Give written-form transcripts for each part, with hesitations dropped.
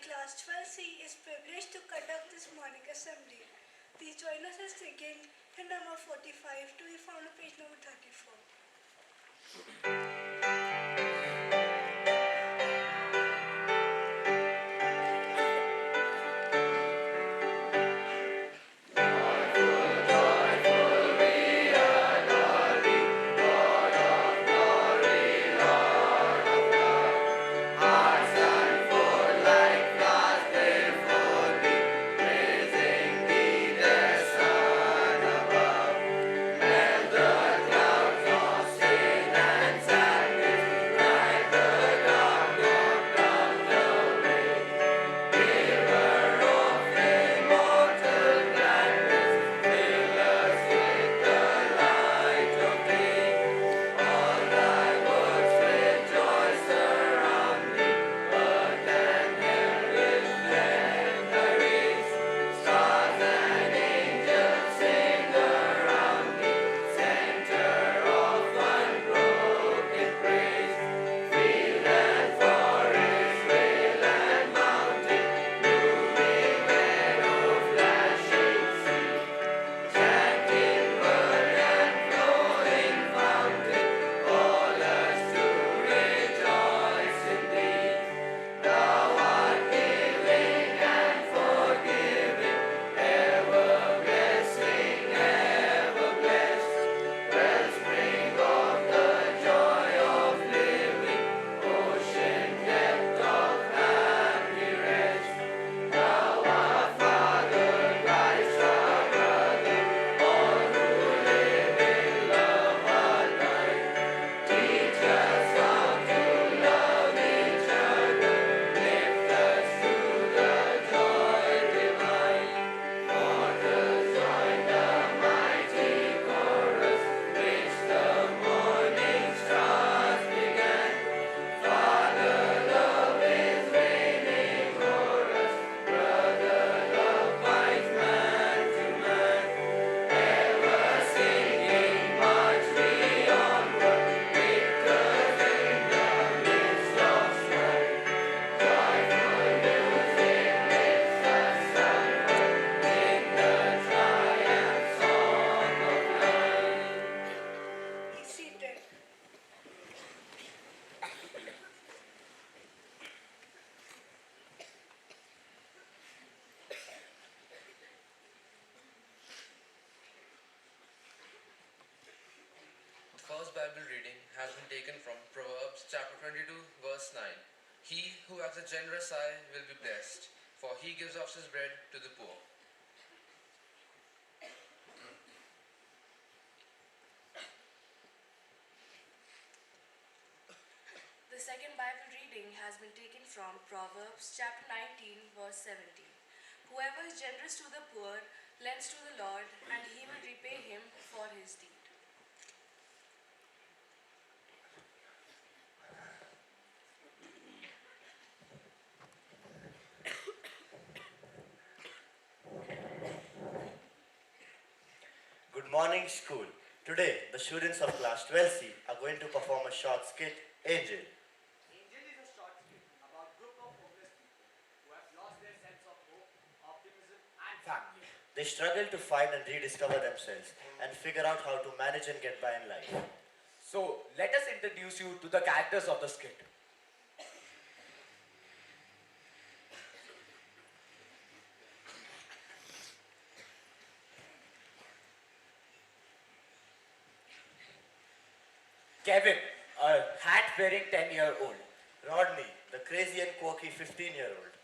class 12C is privileged to conduct this morning assembly. Please join us in singing hymn number 45 to be found on page number 34. The first Bible reading has been taken from Proverbs chapter 22 verse 9. He who has a generous eye will be blessed, for he gives of his bread to the poor. The second Bible reading has been taken from Proverbs chapter 19 verse 17. Whoever is generous to the poor lends to the Lord, and he will repay him for his deed. Good morning, school. Today, the students of class 12C are going to perform a short skit, Angel. Angel is a short skit about a group of homeless people who have lost their sense of hope, optimism, and family. They struggle to find and rediscover themselves and figure out how to manage and get by in life. So, let us introduce you to the characters of the skit. Kevin, a hat-wearing 10-year-old. Rodney, the crazy and quirky 15-year-old.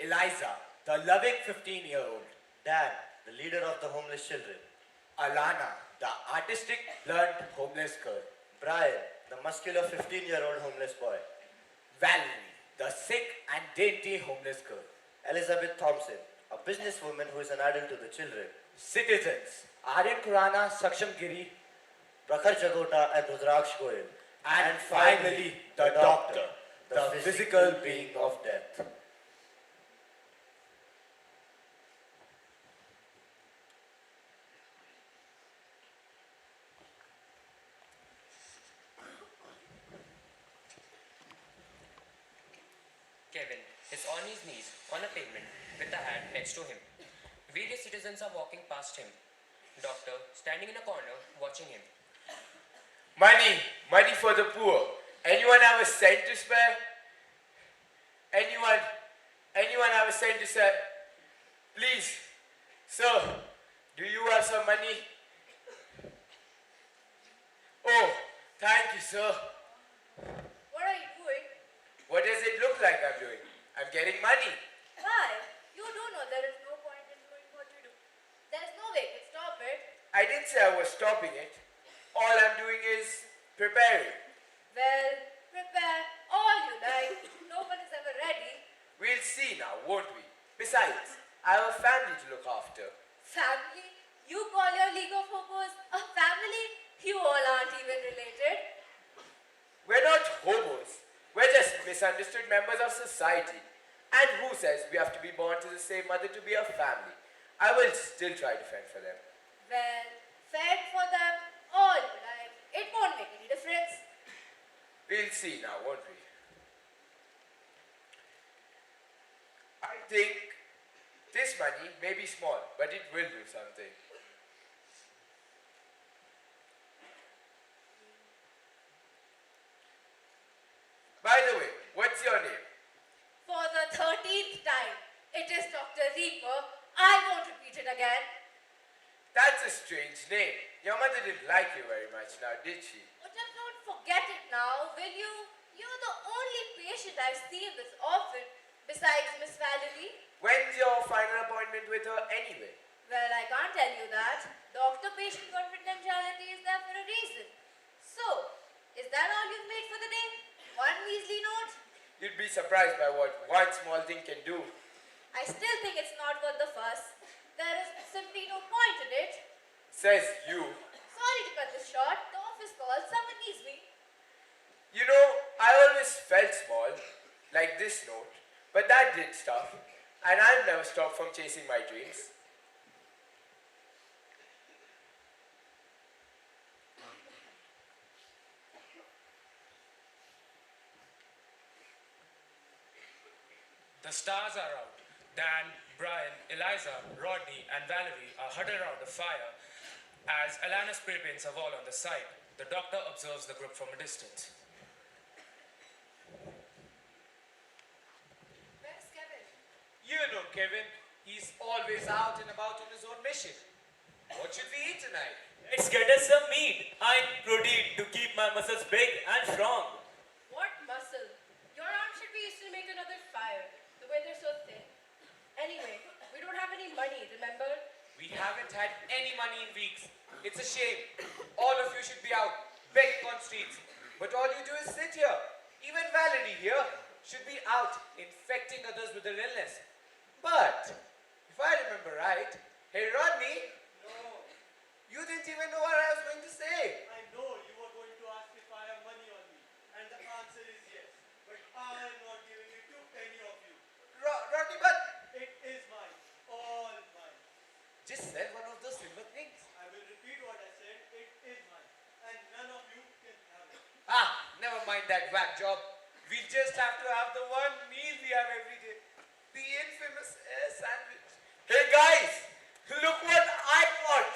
Eliza, the loving 15-year-old. Dan, the leader of the homeless children. Alana, the artistic, blunt homeless girl. Brian, the muscular 15-year-old homeless boy. Valerie, the sick and dainty homeless girl. Elizabeth Thompson, a businesswoman who is an adult to the children. Citizens, Aryan Khurana, Saksham Giri, Prakhar Jagota and Rudraksh Goyal. and finally, the doctor, the physical being of death. Kevin is on his knees on a pavement with a hat next to him. Various citizens are walking past him. Doctor standing in a corner watching him. Money, money for the poor. Anyone have a cent to spare? Anyone have a cent to spare? Please, sir, do you have some money? Oh, thank you, sir. What are you doing? What does it look like I'm doing? I'm getting money. Why? You do know there is no point in doing what you do. There is no way you can stop it. I didn't say I was stopping it. All I'm doing is preparing. Well, prepare all you like. No one is ever ready. We'll see now, won't we? Besides, I have a family to look after. Family? You call your League of Hobos a family? You all aren't even related. We're not hobos. We're just misunderstood members of society. And who says we have to be born to the same mother to be a family? I will still try to fend for them. Well, fend for them all you like. It won't make any difference. We'll see now, won't we? I think this money may be small, but it will do something. By the way, what's your name? For the 13th time, it is Dr. Reaper. I won't repeat it again. That's a strange name. Your mother didn't like you very much now, did she? Oh, just don't forget it now, will you? You're the only patient I've seen this often, besides Miss Valerie. When's your final appointment with her anyway? Well, I can't tell you that. Doctor-patient confidentiality is there for a reason. So, is that all you've made for the day? One measly note? You'd be surprised by what one small thing can do. I still think it's not worth the fuss. There is simply no point in it. Says you. Sorry to cut this short. The office called. Someone needs me. You know, I always felt small, like this note, but that did stuff, and I've never stopped from chasing my dreams. The stars are out. Dan, Brian, Eliza, Rodney, and Valerie are huddled around the fire as Alana's spray paints are all on the side. The doctor observes the group from a distance. Where's Kevin? You know Kevin. He's always out and about on his own mission. What should we eat tonight? Let's get us some meat and protein to keep my muscles big and strong. What muscle? Your arm should be used to make another fire. The way they're so thin. Anyway, we don't have any money, remember? We haven't had any money in weeks. It's a shame. All of you should be out, begging on streets. But all you do is sit here. Even Valerie here should be out, infecting others with their illness. But, if I remember right, hey Rodney, No, you didn't even know what I was going to say. I know you were going to ask if I have money on me, and the answer is yes. But I am not giving it to any of you. Rodney, but It is mine, all mine. just said one of those simple things. I will repeat what I said. It is mine, and none of you can have it. Ah, never mind that whack job. We just have to have the one meal we have every day. The infamous air sandwich. Hey guys, look what I got!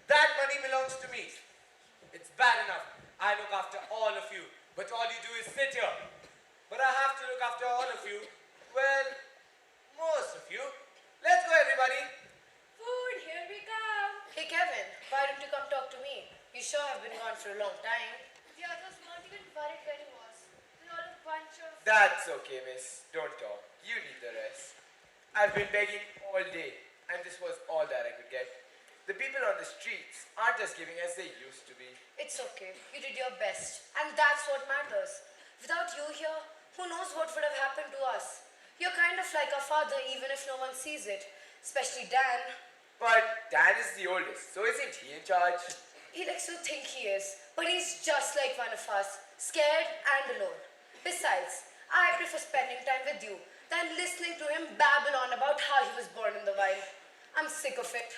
That money belongs to me. It's bad enough. I look after all of you, but all you do is sit here. But I have to look after all of you. Well, most of you. Let's go, everybody. Food, here we come. Hey Kevin, why don't you come talk to me? You sure have been gone for a long time. The others weren't even worried where he was. They're all a bunch of... That's okay, miss. Don't talk. You need the rest. I've been begging all day, and this was all that I could get. The people on the streets aren't as giving as they used to be. It's okay. You did your best. And that's what matters. Without you here, who knows what would have happened to us? You're kind of like a father even if no one sees it. Especially Dan. But Dan is the oldest, so isn't he in charge? He likes to think he is. But he's just like one of us. Scared and alone. Besides, I prefer spending time with you than listening to him babble on about how he was born in the wild. I'm sick of it.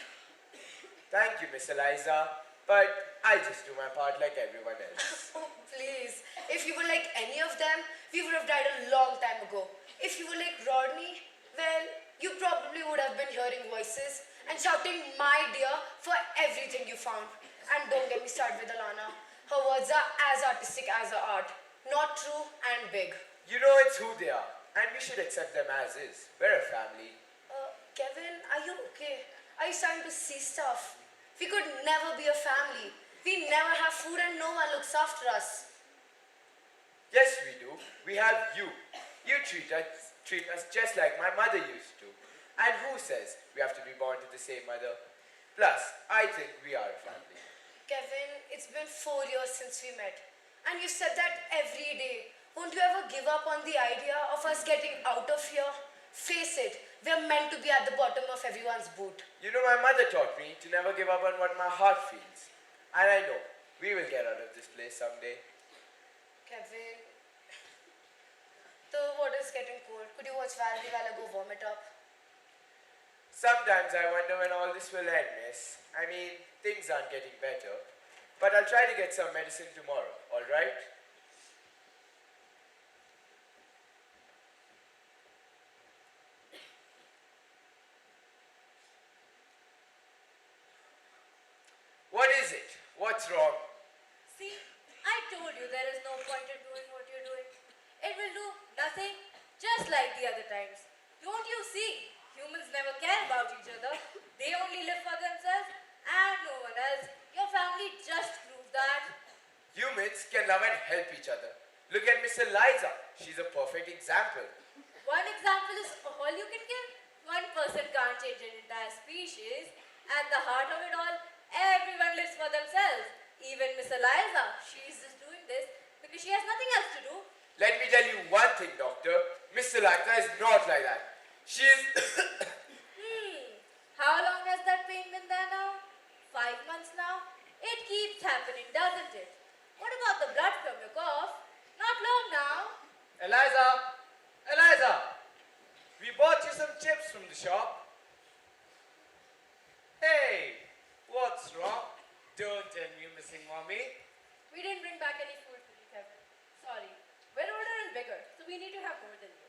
Thank you, Miss Eliza. But I just do my part like everyone else. Oh, please. If you were like any of them, we would have died a long time ago. If you were like Rodney, well, you probably would have been hearing voices and shouting "my dear" for everything you found. And don't get me started with Alana. Her words are as artistic as her art. Not true and big. You know it's who they are, and we should accept them as is. We're a family. Kevin, are you okay? Are you starting to see stuff? We could never be a family. We never have food and no one looks after us. Yes, we do. We have you. You treat us just like my mother used to. And who says we have to be born to the same mother? Plus, I think we are a family. Kevin, it's been 4 years since we met. And you said that every day. Won't you ever give up on the idea of us getting out of here? Face it, we're meant to be at the bottom of everyone's boot. You know, my mother taught me to never give up on what my heart feels. And I know we will get out of this place someday. Kevin, the water's getting cold. Could you watch Valerie while I go warm it up? Sometimes I wonder when all this will end, miss. I mean, things aren't getting better. But I'll try to get some medicine tomorrow, alright? What is it? What's wrong? See, I told you there is no point in doing what you're doing. It will do nothing, just like the other times. Don't you see? Humans never care about each other. They only live for themselves and no one else. Your family just proved that. Humans can love and help each other. Look at Miss Eliza. She's a perfect example. One example is all you can give. One person can't change an entire species. At the heart of it all, everyone lives for themselves. Even Miss Eliza, she's just doing this because she has nothing else to do. Let me tell you one thing, Doctor. Miss Eliza is not like that. She is... How long has that pain been there now? 5 months now? It keeps happening, doesn't it? What about the blood from your cough? Not long now. Eliza! Eliza! We bought you some chips from the shop. Hey! What's wrong? Don't tell me you're missing mommy. We didn't bring back any food for you, Kevin. Sorry. We're older and bigger, so we need to have more than you.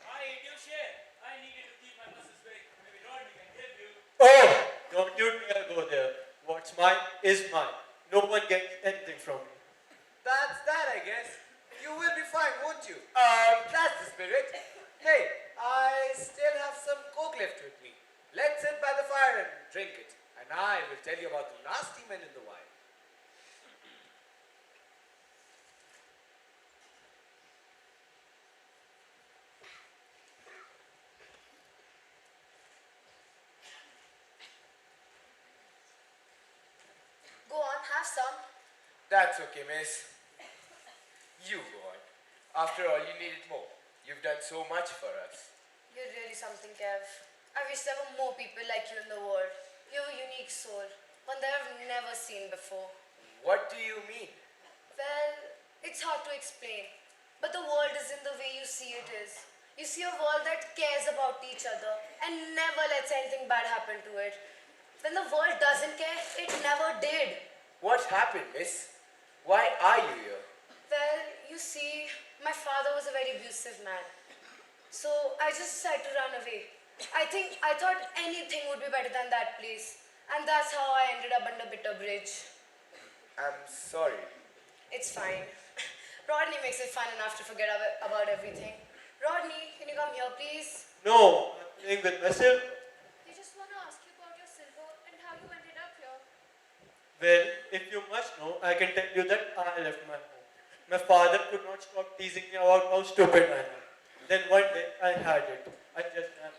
I ate your share. I needed to keep my muscles big. Maybe Rodney can help you. Oh, don't you dare go there. What's mine is mine. No one gets anything from me. That's that, I guess. You will be fine, won't you? That's the spirit. Hey, I still have some coke left with me. Let's sit by the fire and drink it. And I will tell you about the nasty men in the wild. Go on, have some. That's okay, miss. You go on. After all, you needed more. You've done so much for us. You're really something, Kev. I wish there were more people like you in the world. You have a unique soul, one that I've never seen before. What do you mean? Well, it's hard to explain, but the world isn't the way you see it is. You see a world that cares about each other and never lets anything bad happen to it. When the world doesn't care, it never did. What happened, miss? Why are you here? Well, you see, my father was a very abusive man. So I just decided to run away. I thought anything would be better than that place. And that's how I ended up under Bitter Bridge. I'm sorry. It's fine. Rodney makes it fun enough to forget about everything. Rodney, can you come here, please? No, I'm playing with myself. We just want to ask you about your silver and how you ended up here. Well, if you must know, I can tell you that I left my home. My father could not stop teasing me about how stupid I am. Then one day, I had it. I just am.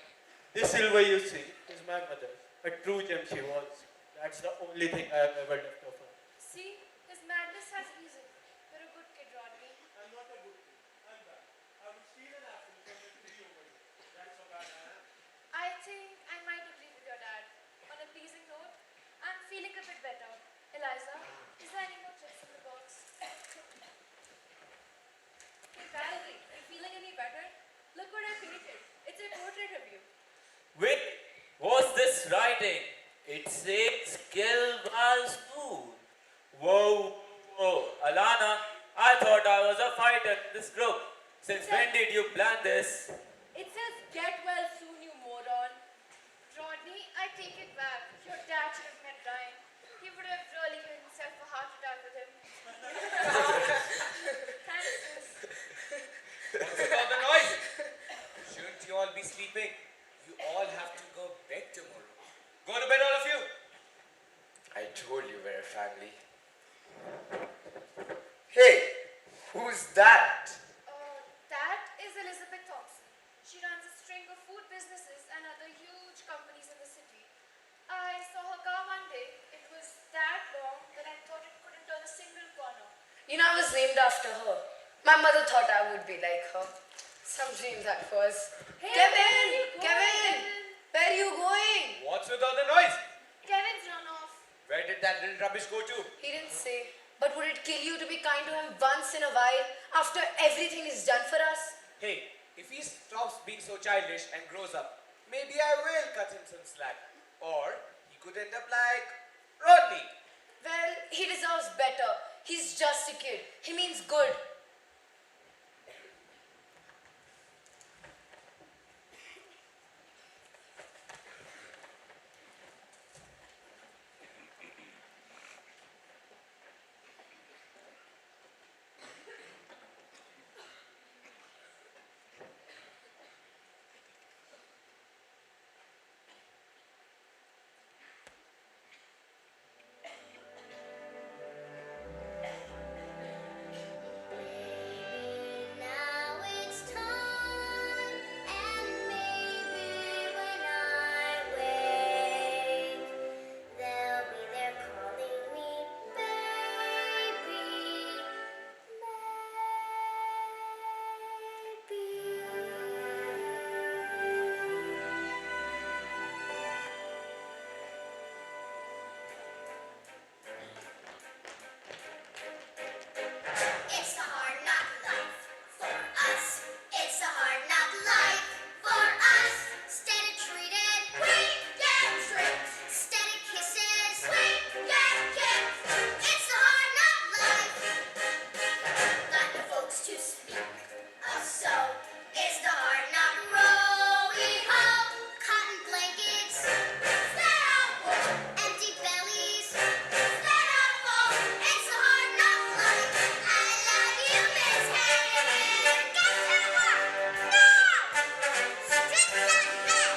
This silver you see is my mother's. A true gem she was. That's the only thing I have ever left of her. See, his madness has reason. You're a good kid, Rodney. I'm not a good kid. I'm bad. I would steal an apple from the tree over here. That's how bad I am. I think I might agree with your dad. On a pleasing note, I'm feeling a bit better. Eliza, is there any more chips in the box? Hey, Valerie, are you feeling any better? Look what I painted. It's a portrait of you. Wait, what's this writing? It says kill while smooth. Whoa, whoa. Alana, I thought I was a fighter in this group. Since when did you plan this? It says get well soon, you moron. Rodney, I take it back. Your dad should have met Ryan. He would have really given himself a heart attack with him. Thanks, sis. What's about the noise? Shouldn't you all be sleeping? You all have to go bed tomorrow. Go to bed, all of you. I told you we're a family. Hey, who's that? That is Elizabeth Thompson. She runs a string of food businesses and other huge companies in the city. I saw her car one day. It was that long that I thought it couldn't turn a single corner. You know, I was named after her. My mother thought I would be like her. Some dream that was. Hey, Kevin! Where are you going? What's with all the noise? Kevin's run off. Where did that little rubbish go to? He didn't say. But would it kill you to be kind to him once in a while after everything is done for us? Hey, if he stops being so childish and grows up, maybe I will cut him some slack. Or he could end up like Rodney. Well, he deserves better. He's just a kid. He means good. Now it's time, and maybe when I wake, they'll be there calling me baby. It's a hard knock life for us. It's a hard knock life for us. Instead of treated, we get tricked. Instead of kisses, we get kicked. It's a hard knock life. Got no folks to speak of, so it's the hard knock row-we-ho. Cotton blankets, flat out wool. Empty bellies, flat out full. It's a hard knock life. I love you, Miss Harriet. Get to work now. Strip that back.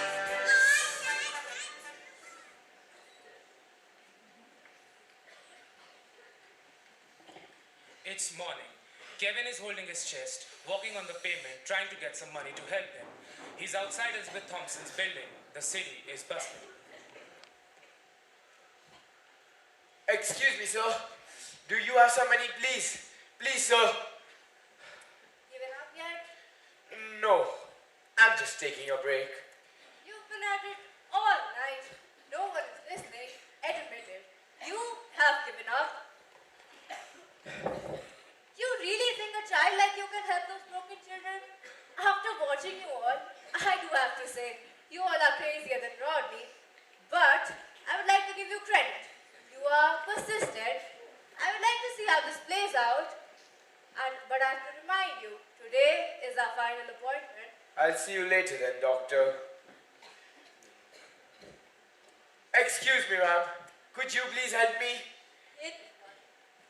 It's morning. Kevin is holding his chest, walking on the pavement, trying to get some money to help him. He's outside Elizabeth Thompson's building. The city is bustling. Excuse me, sir. Do you have some money, please? Please, sir. Given up yet? No, I'm just taking a break. You've been at it all night. No one is listening. Admit it. You have given up. You really think a child like you can help those broken children? After watching you all, I do have to say, you all are crazier than Rodney. But I would like to give you credit. You are persistent. I would like to see how this plays out. But I have to remind you, today is our final appointment. I'll see you later then, doctor. Excuse me, ma'am. Could you please help me?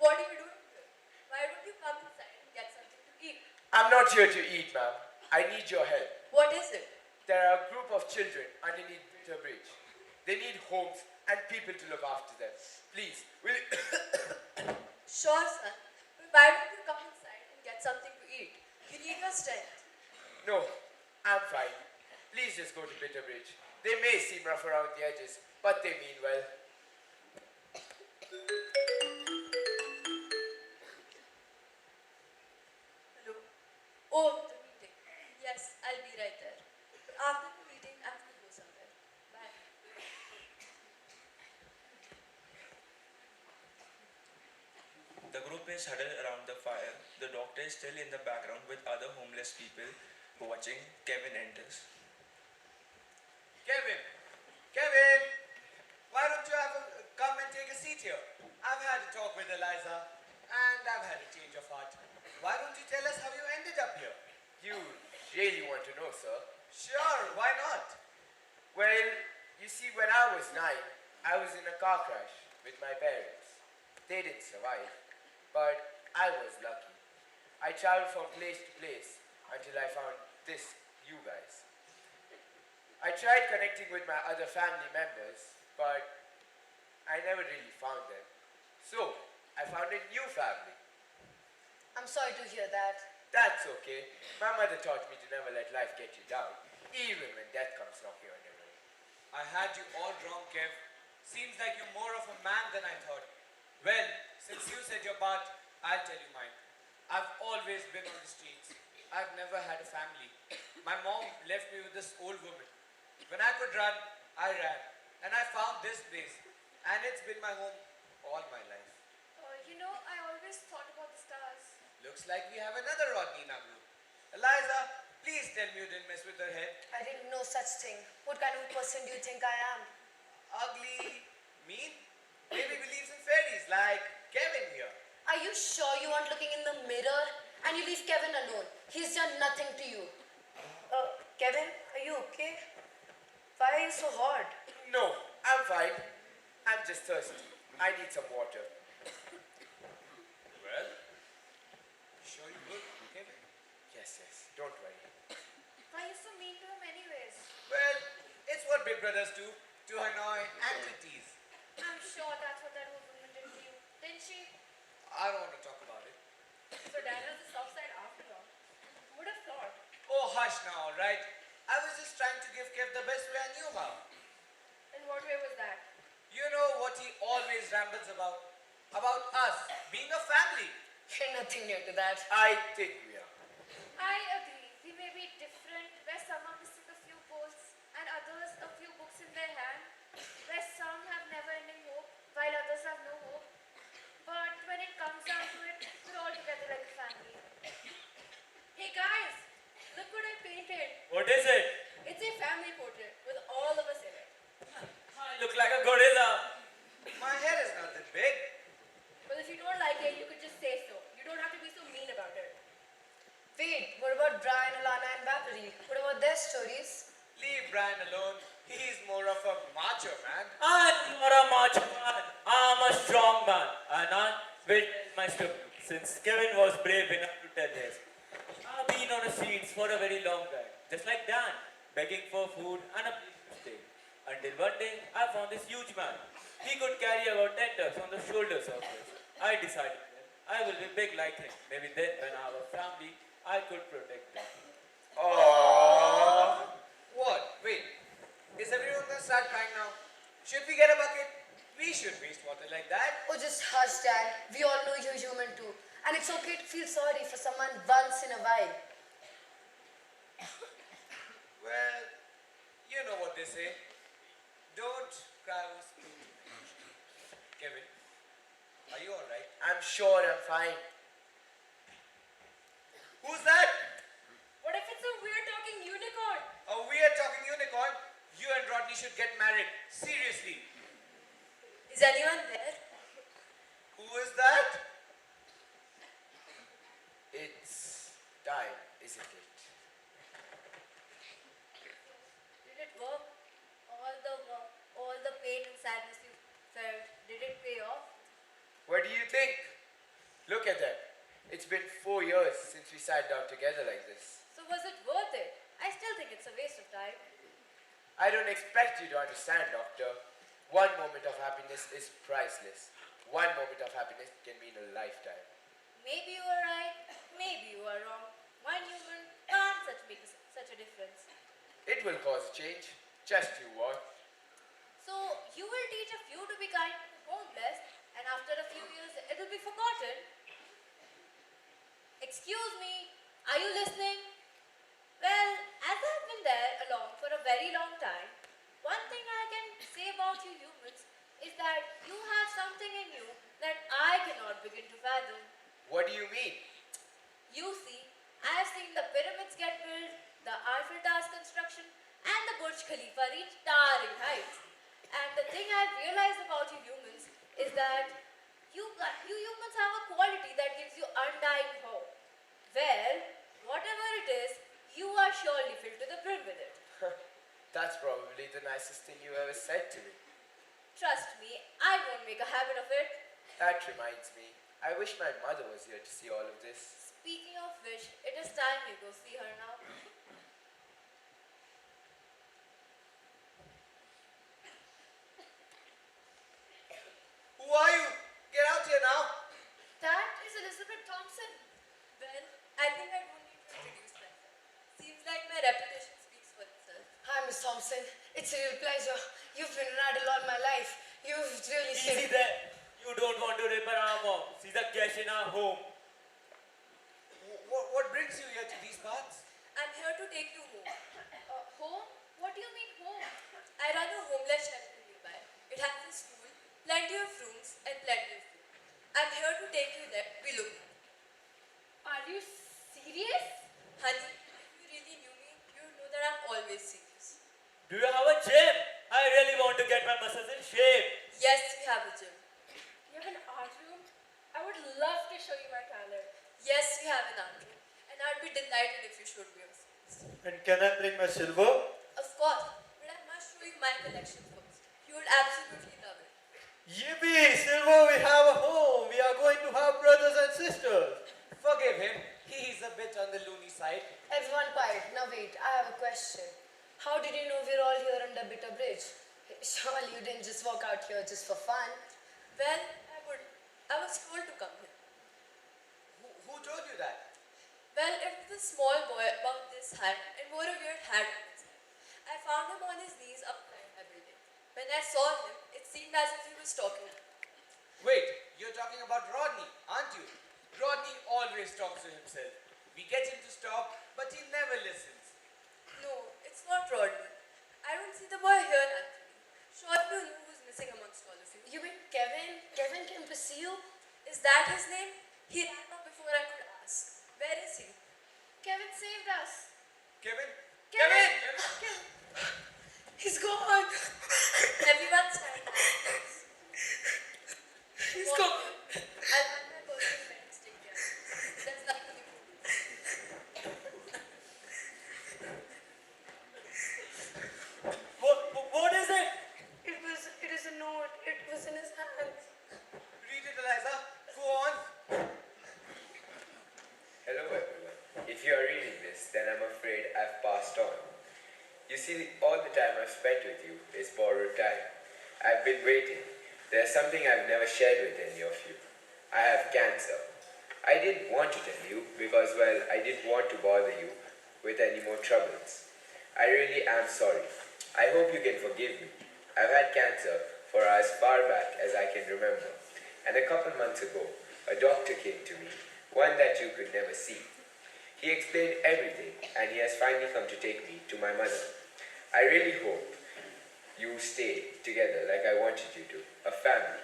What are you doing here? Why don't you come inside and get something to eat? I'm not here to eat, ma'am. I need your help. What is it? There are a group of children underneath Winter Bridge. They need homes and people to look after them. Please, will you... Sure, son. But why don't you come inside and get something to eat? You need your strength. No, I'm fine. Please just go to Bitter Bridge. They may seem rough around the edges, but they mean well. Hello? Oh, the meeting. Yes, I'll be right there. But after the meeting, I have to go somewhere. Bye. The group is huddled around the fire. The doctor is still in the background with other homeless people watching. Kevin enters. Kevin! Kevin! Why take a seat here? I've had a talk with Eliza, and I've had a change of heart. Why don't you tell us how you ended up here? You really want to know, sir? Sure, why not? Well, you see, when I was 9, I was in a car crash with my parents. They didn't survive, but I was lucky. I traveled from place to place until I found you guys. I tried connecting with my other family members, but I never really found them. So, I found a new family. I'm sorry to hear that. That's okay. My mother taught me to never let life get you down, even when death comes knocking on your door. I had you all wrong, Kev. Seems like you're more of a man than I thought. Well, since you said your part, I'll tell you mine. I've always been on the streets. I've never had a family. My mom left me with this old woman. When I could run, I ran. And I found this place. And it's been my home all my life. I always thought about the stars. Looks like we have another Rodney in our group. Eliza, please tell me you didn't mess with her head. I didn't know such thing. What kind of a person do you think I am? Ugly, mean, maybe believes in fairies like Kevin here. Are you sure you aren't looking in the mirror? And you leave Kevin alone. He's done nothing to you. Kevin, are you okay? Why are you so hot? No, I'm fine. I'm just thirsty. I need some water. Well, sure you would, Kevin. Yes, don't worry. Why are you so mean to him anyways? Well, it's what big brothers do to annoy and to tease. I'm sure that's what that old woman did to you. Didn't she? I don't want to talk about it. So Diana's the soft side after all. Who would have thought? Oh, hush now, all right? I was just trying to give Kev the best way I knew how. In what way was that? You know what he always rambles about? About us being a family. You're nothing new to that. I think we are. I agree. We may be different, where some are missing a few posts and others a few books in their hand, where some have never-ending hope while others have no hope. But when it comes down to it, we're all together like a family. Hey guys, look what I painted. What is it? It's a family portrait with all of us in it. I look like a gorilla. My head is not that big. Well, if you don't like it, you could just say so. You don't have to be so mean about it. Wait, what about Brian, Alana, and Valerie? What about their stories? Leave Brian alone. He's more of a macho man. I'm not a macho man. I'm a strong man. And I will tell my story since Kevin was brave enough to tell his. I've been on the streets for a very long time, just like Dan, begging for food and a place to stay. Until one day, I found this huge man. He could carry about 10 tons on the shoulders of us. I decided then, I will be big like him. Maybe then, when I have a family, I could protect them. Aww. What? Wait. Is everyone gonna start crying now? Should we get a bucket? We should waste water like that. Oh, just hush, Dad. We all know you're human too. And it's okay to feel sorry for someone once in a while. Well, you know what they say. Don't cry over spoon. Kevin, are you alright? I'm sure I'm fine. Who's that? What if it's a weird talking unicorn? A weird talking unicorn? You and Rodney should get married. Seriously. Is anyone there? Who is that? It's time, isn't it? Did it work? All the pain and sadness you felt, did it pay off? What do you think? Look at that. It's been 4 years since we sat down together like this. So was it worth it? I still think it's a waste of time. I don't expect you to understand, Doctor. One moment of happiness is priceless. One moment of happiness can mean a lifetime. Maybe you are right, maybe you are wrong. One human can't make such a difference. It will cause a change. Just you watch. So you will teach a few to be kind and homeless, and after a few years it will be forgotten. Excuse me, are you listening? Well, as I've been there along for a very long time, one thing I can say about you humans is that you have something in you that I cannot begin to fathom. What do you mean? You see, I have seen the pyramids get built, the Eiffel Tower's construction, and the Burj Khalifa reach towering heights. And the thing I've realized about you humans is that you humans have a quality that gives you undying hope. Well, whatever it is, you are surely filled to the brim with it. That's probably the nicest thing you ever said to me. Trust me, I won't make a habit of it. That reminds me, I wish my mother was here to see all of this. Speaking of which, it is time you go see her now. Who are you? Get out here now. That is Elizabeth Thompson. Well, I think I don't need to introduce myself. Seems like my reputation speaks for itself. Hi, Miss Thompson. It's a real pleasure. You've been an idol all my life. You've really Easy saved. there. You don't want to rip her arm off. She's a guest in our home. What brings you here to these parts? I'm here to take you home. Home? What do you mean home? I run a homeless shelter nearby. It has a school, plenty of rooms, and plenty of food. I'm here to take you there. Below. Are you serious? Honey, if you really knew me, you would know that I'm always serious. Do you have a gym? I really want to get my muscles in shape. Yes, we have a gym. You have an art room? I would love to show you my talent. Yes, we have an art room. And I'd be delighted if you showed me your skills. And can I bring my silver? Of course, but I must show you my collection first. You would absolutely love it. Yippee! Silver, we have a home. We are going to have brothers and sisters. Forgive him. He's a bit on the loony side. Everyone quiet. Now wait, I have a question. How did you know we're all here under Bitter Bridge? Surely you didn't just walk out here just for fun. Well, I was told to come here. Who told you that? Well, it was a small boy about this height and wore a weird hat on his head. I found him on his knees outside my building. When I saw him, it seemed as if he was talking to me. Wait, you're talking about Rodney, aren't you? Rodney always talks to himself. We get him to stop, but he never listens. No, it's not Rodney. I don't see the boy here, Anthony. Surely you know who's missing amongst all of you. You mean Kevin? Kevin came to see you? Is that his name? He ran off before I could ask. Where is he? Kevin saved us. Kevin? Kevin! Kevin! He's gone. Everyone stand back. He's Walk gone. in. I'll have my personal friends take care of him. There's nothing you can do. What is it? It is a note. It was in his hands. Read it, Eliza. Go on. Hello everyone. If you are reading this, then I'm afraid I've passed on. You see, all the time I've spent with you is borrowed time. I've been waiting. There's something I've never shared with any of you. I have cancer. I didn't want to tell you because, well, I didn't want to bother you with any more troubles. I really am sorry. I hope you can forgive me. I've had cancer for as far back as I can remember. And a couple months ago, a doctor came to me, one that you could never see. He explained everything, and he has finally come to take me to my mother. I really hope you stay together like I wanted you to, a family.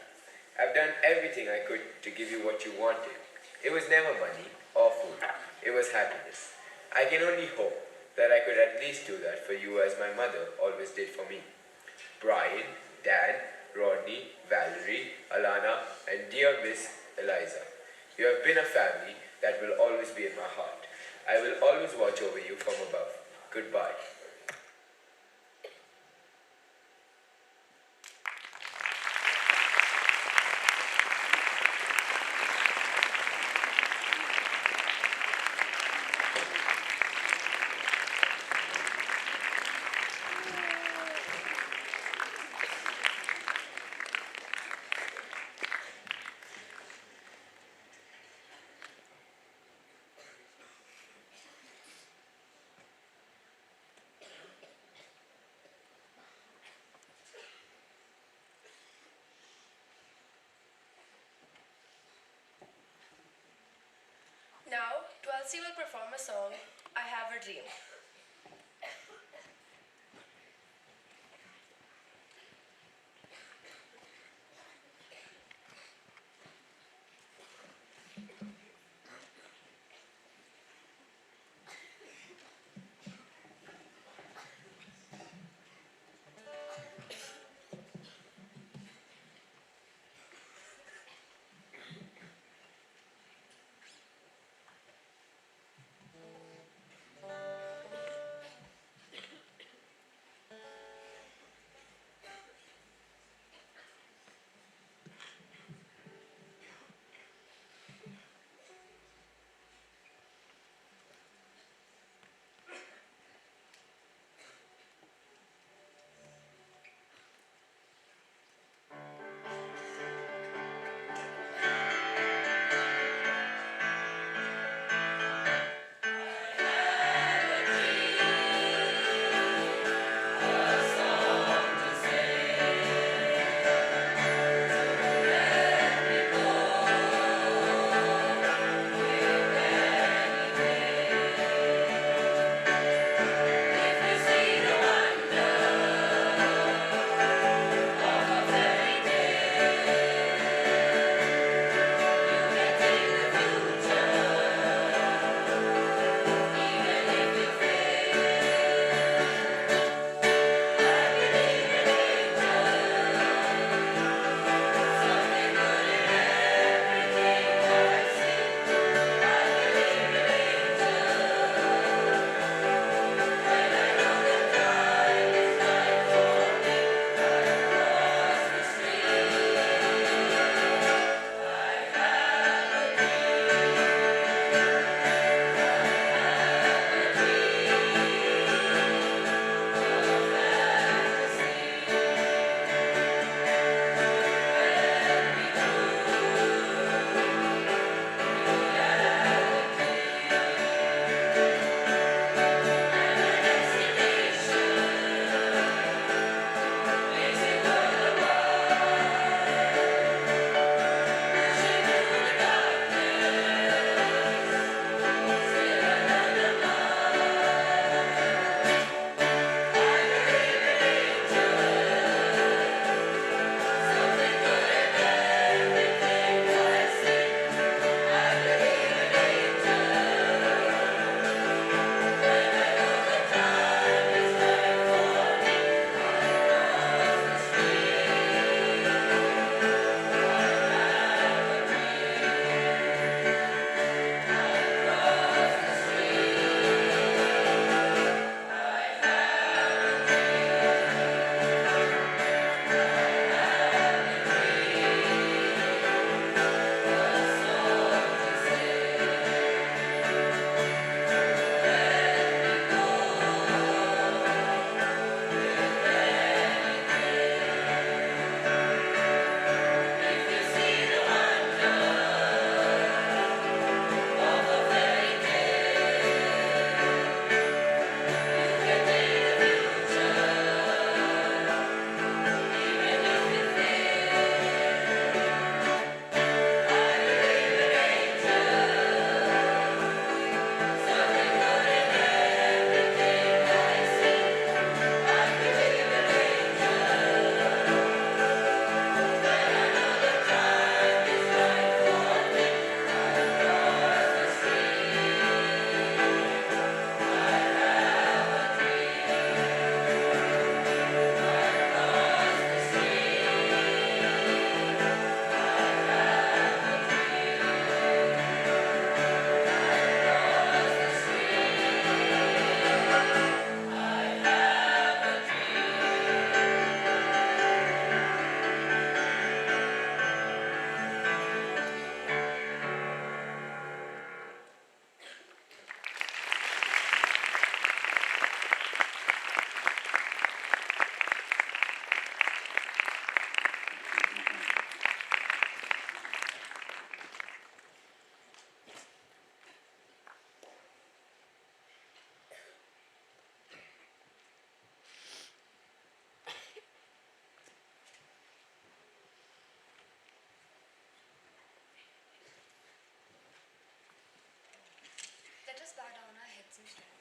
I've done everything I could to give you what you wanted. It was never money or food. It was happiness. I can only hope that I could at least do that for you as my mother always did for me. Brian, Dan, Rodney, Valerie, Alana, and dear Miss Eliza. You have been a family that will always be in my heart. I will always watch over you from above. Goodbye. Now, Dwelsie will perform a song, I Have a Dream. Let us bow down our heads in prayer.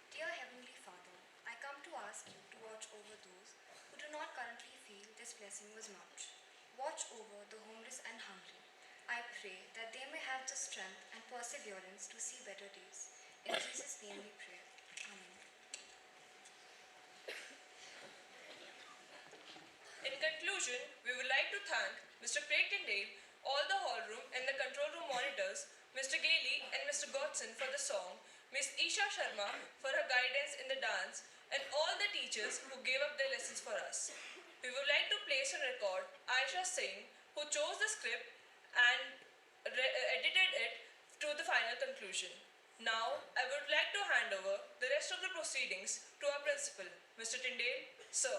Dear Heavenly Father, I come to ask you to watch over those who do not currently feel this blessing was much. Watch over the homeless and hungry. I pray that they may have the strength and perseverance to see better days. In Jesus' name we pray. Amen. In conclusion, we would like to thank Mr. Craig Tyndale, all the hall room and the control room monitors, Mr. Gailey and Mr. Godson for the song, Miss Isha Sharma for her guidance in the dance, and all the teachers who gave up their lessons for us. We would like to place on record Aisha Singh, who chose the script and edited it to the final conclusion. Now, I would like to hand over the rest of the proceedings to our principal, Mr. Tyndale. Sir.